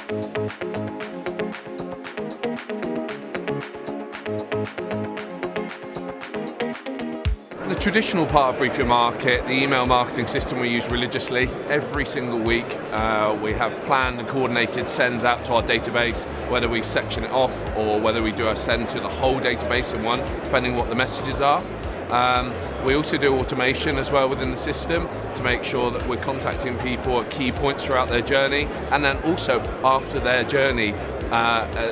The traditional part of Brief Your Market, the email marketing system we use religiously every single week. We have planned and coordinated sends out to our database, whether we section it off or whether we do a send to the whole database in one, depending what the messages are. We also do automation as well within the system to make sure that we're contacting people at key points throughout their journey, and then also after their journey,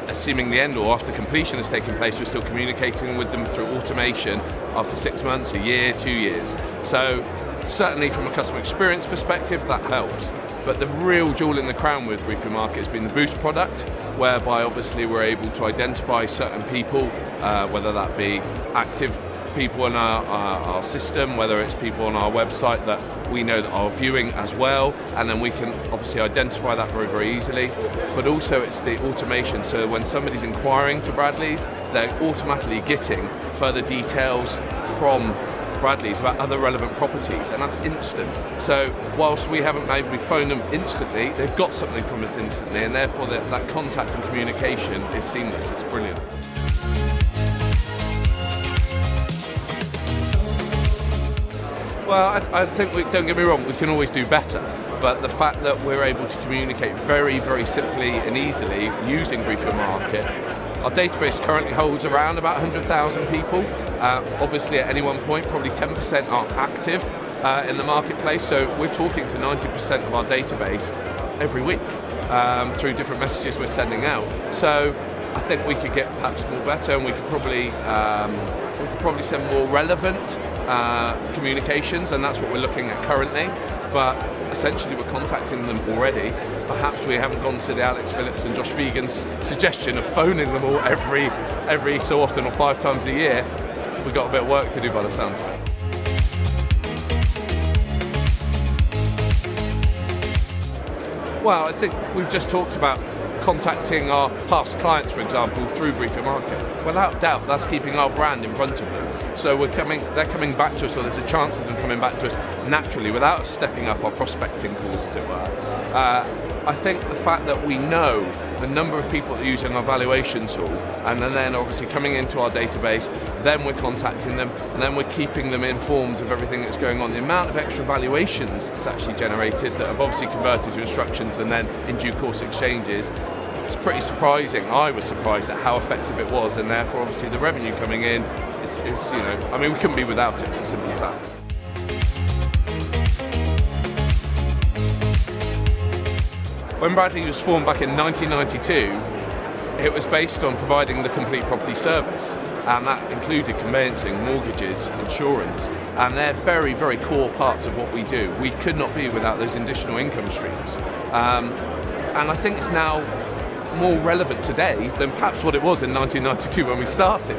assuming the end or after completion has taken place, we're still communicating with them through automation after 6 months, a year, 2 years. So certainly from a customer experience perspective, that helps. But the real jewel in the crown with Brief Your Market has been the Boost product, whereby obviously we're able to identify certain people, whether that be active people in our system, whether it's people on our website that we know that are viewing as well, and then we can obviously identify that very, very easily. But also it's the automation, so when somebody's inquiring to Bradley's, they're automatically getting further details from Bradley's about other relevant properties, and that's instant. So whilst we haven't maybe phoned them instantly, they've got something from us instantly, and therefore that contact and communication is seamless. It's brilliant. Well, I think, don't get me wrong, we can always do better, but the fact that we're able to communicate very, very simply and easily using Brief Your Market. Our database currently holds around about 100,000 people. Obviously at any one point, probably 10% are active in the marketplace, so we're talking to 90% of our database every week through different messages we're sending out. So I think we could get perhaps more better, and we could probably send more relevant communications, and that's what we're looking at currently. But essentially we're contacting them already. Perhaps we haven't gone to the Alex Phillips and Josh Vegan's suggestion of phoning them all every so often or 5 times a year. We've got a bit of work to do by the sounds of it. Well, I think we've just talked about contacting our past clients, for example, through Brief Your Market. Without doubt, that's keeping our brand in front of them. So they're coming back to us, or there's a chance of them coming back to us naturally without us stepping up our prospecting calls, as it were. I think the fact that we know the number of people that are using our valuation tool, and then obviously coming into our database, then we're contacting them, and then we're keeping them informed of everything that's going on. The amount of extra valuations that's actually generated that have obviously converted to instructions and then in due course exchanges, it's pretty surprising. I was surprised at how effective it was, and therefore obviously the revenue coming in is I mean, we couldn't be without it. It's as simple as that. When Bradley was formed back in 1992, it was based on providing the complete property service, and that included conveyancing, mortgages, insurance, and they're very, very core parts of what we do. We could not be without those additional income streams. And I think it's now more relevant today than perhaps what it was in 1992 when we started.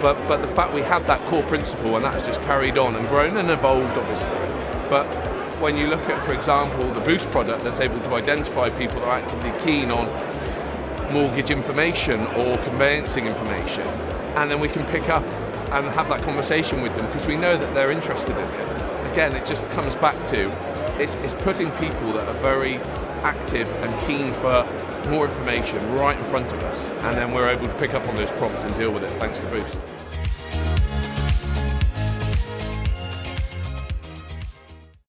But the fact we had that core principle, and that has just carried on and grown and evolved, obviously. But when you look at, for example, the Boost product that's able to identify people that are actively keen on mortgage information or conveyancing information, and then we can pick up and have that conversation with them because we know that they're interested in it. Again, it just comes back to it's putting people that are very active and keen for more information right in front of us, and then we're able to pick up on those prompts and deal with it thanks to Boost.